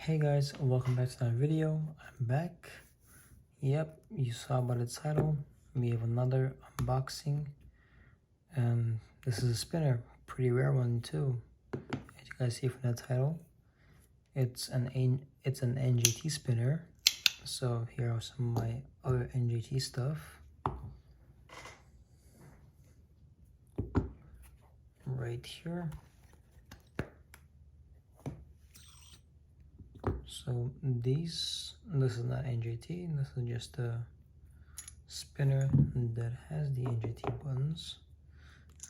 Hey guys, welcome back to another video. I'm back. Yep, you saw by the title, we have another unboxing, and this is a spinner, pretty rare one too. As you guys see from the title, it's an NJT spinner. So here are some of my other NJT stuff. Right here. So this is not NJT, this is just a spinner that has the NJT buttons,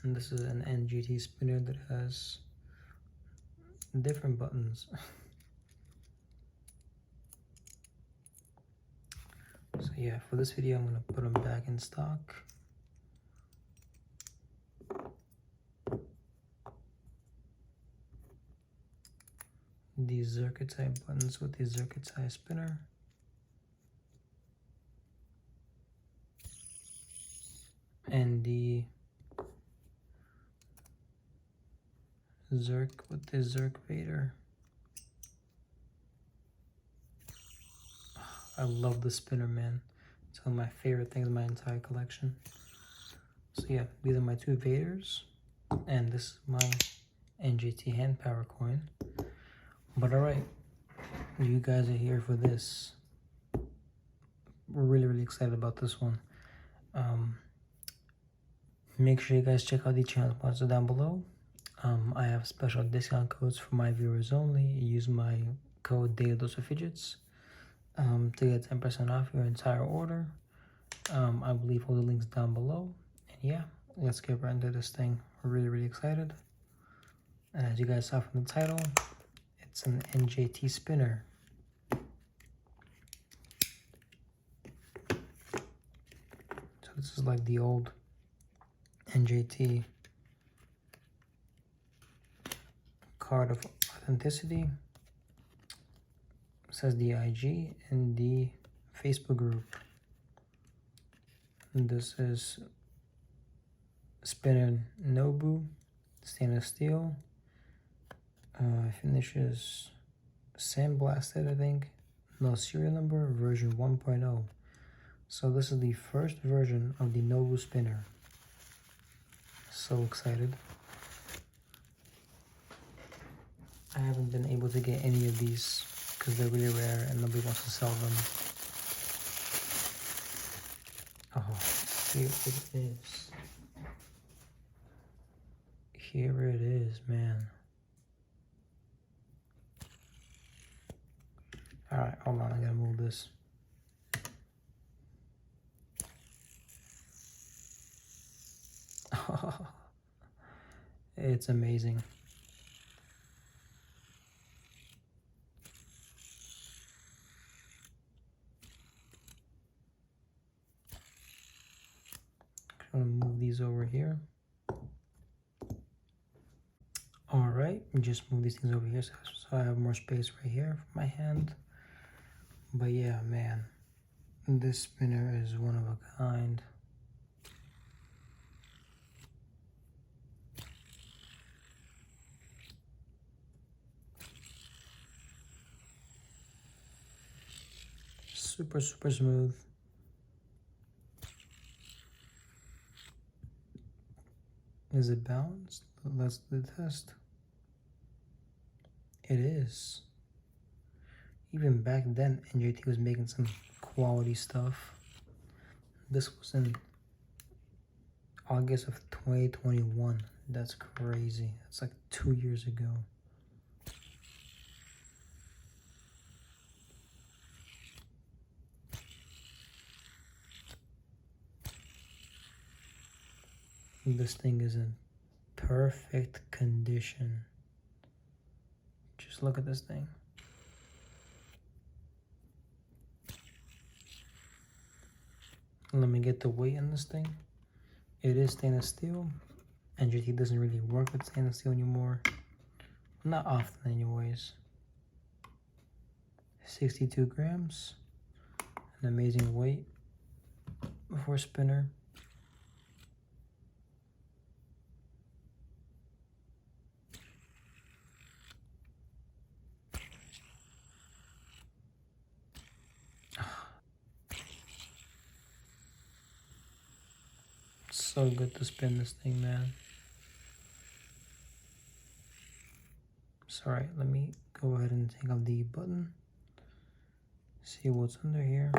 and this is an NJT spinner that has different buttons. So yeah, for this video I'm gonna put them back in stock. These Zircuit-type buttons with the Zircuit-type spinner. And the Zirc with the Zirc Vader. I love the spinner, man. It's one of my favorite things in my entire collection. So yeah, these are my two Vaders, and this is my NJT hand power coin. But alright, you guys are here for this. We're really excited about this one. Make sure you guys check out the channel sponsor down below. I have special discount codes for my viewers only. Use my code DailyDoseOfFidgets to get 10% off your entire order. I will leave all the links down below. And yeah, let's get right into this thing. We're really excited. And as you guys saw from the title, it's an NJT spinner. So this is like the old NJT card of authenticity. It says the IG and the Facebook group. And this is spinner Nobu, stainless steel. Finishes sandblasted, I think. No serial number, version 1.0. So this is the first version of the Nobu spinner. So excited. I haven't been able to get any of these because they're really rare and nobody wants to sell them. Oh, here it is. Here it is, man. Alright, hold on, I gotta move this. It's amazing. I'm gonna move these over here. Alright, just move these things over here so I have more space right here for my hand. But yeah, man, this spinner is one of a kind. Super smooth. Is it balanced? Let's do the test. It is. Even back then, NJT was making some quality stuff. This was in August of 2021. That's crazy. That's like 2 years ago. This thing is in perfect condition. Just look at this thing. Let me get the weight in this thing. It is stainless steel. NJT doesn't really work with stainless steel anymore. Not often anyways. 62 grams. An amazing weight for a spinner. so good to spin this thing, man. Sorry, let me go ahead and take off the button. See what's under here.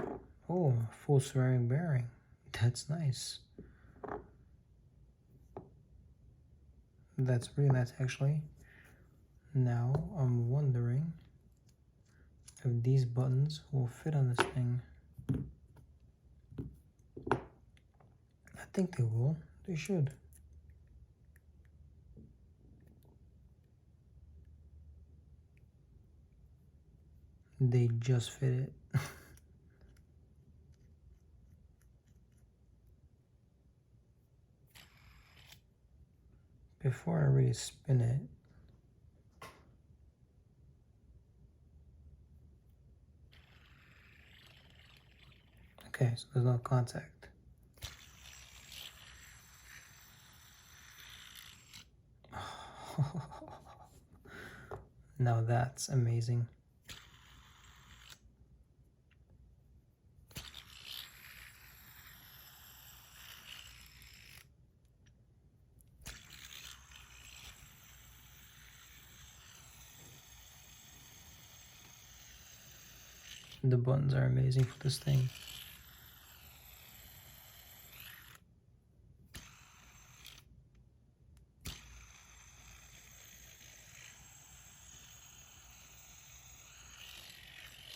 Oh, full ceramic bearing. That's nice. That's really nice, actually. Now, I'm wondering if these buttons will fit on this thing. I think they will. They should. They just fit it. Before I really spin it, okay, so there's no contact. Now that's amazing. The buttons are amazing for this thing.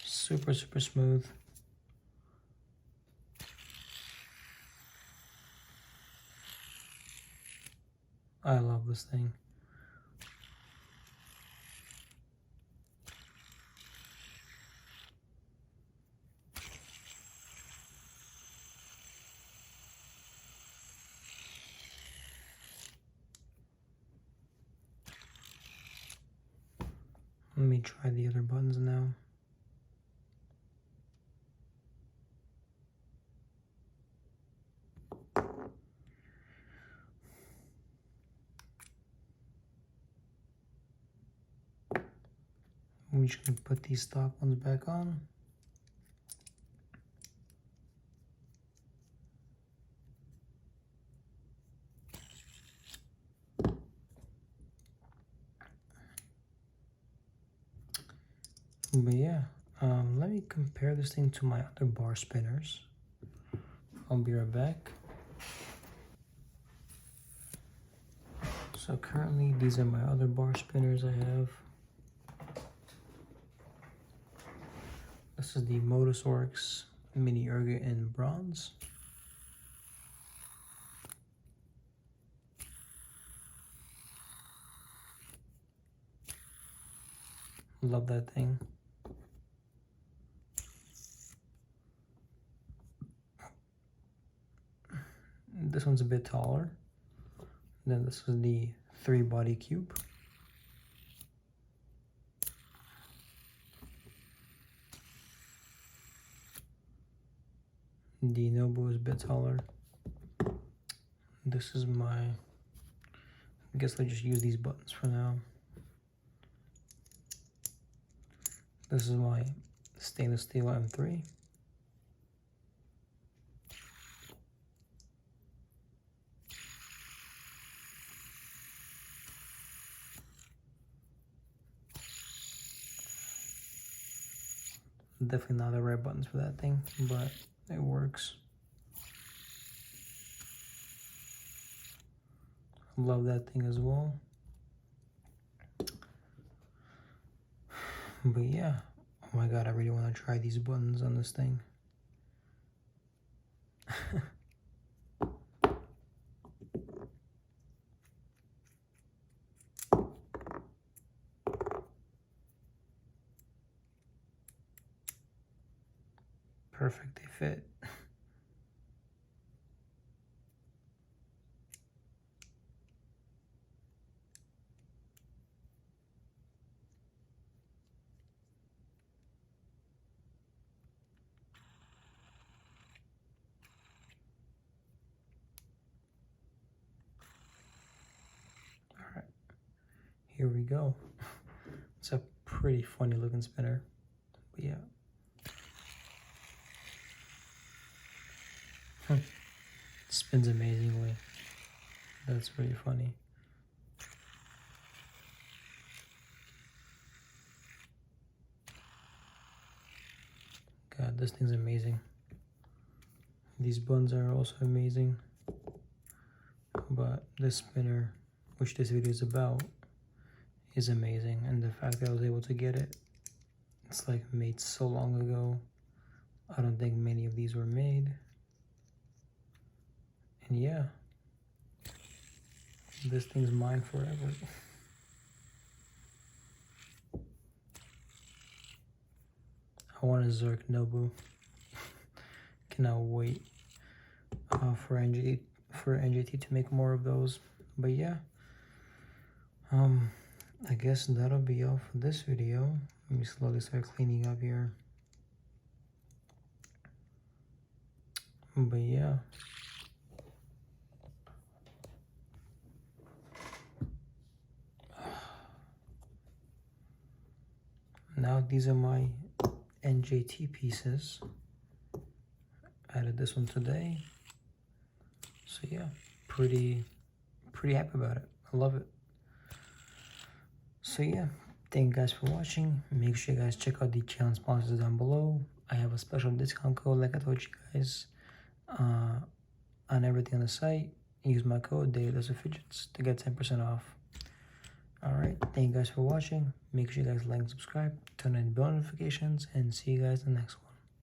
Super, super smooth. I love this thing. Let me try the other buttons now. I'm just gonna put these stock ones back on. But yeah, let me compare this thing to my other bar spinners. I'll be right back. So currently these are my other bar spinners I have. This is the Motorworks Mini Ergo in bronze. Love that thing. This one's a bit taller. Then this is the 3-body cube. The Nobu is a bit taller. This is my, I guess I'll just use these buttons for now. This is my stainless steel M3. Definitely not the right buttons for that thing, but it works. Love that thing as well. But yeah, oh my god, I really want to try these buttons on this thing. Perfect, they fit. Alright, here we go. It's a pretty funny looking spinner, but yeah. It spins amazingly. That's pretty funny. God, this thing's amazing. These buns are also amazing. But this spinner, which this video is about, is amazing. And the fact that I was able to get it, it's like made so long ago. I don't think many of these were made. And yeah, this thing's mine forever. I want a Zerk Nobu. Cannot wait for NJT to make more of those. But yeah, I guess that'll be all for this video. Let me slowly start cleaning up here. But yeah. Now these are my NJT pieces. Added this one today. So yeah, pretty happy about it. I love it. So yeah, thank you guys for watching. Make sure you guys check out the channel sponsors down below. I have a special discount code like I told you guys on everything on the site. Use my code Fidgets to get 10% off. Alright, thank you guys for watching. Make sure you guys like and subscribe, turn on bell notifications, and see you guys in the next one.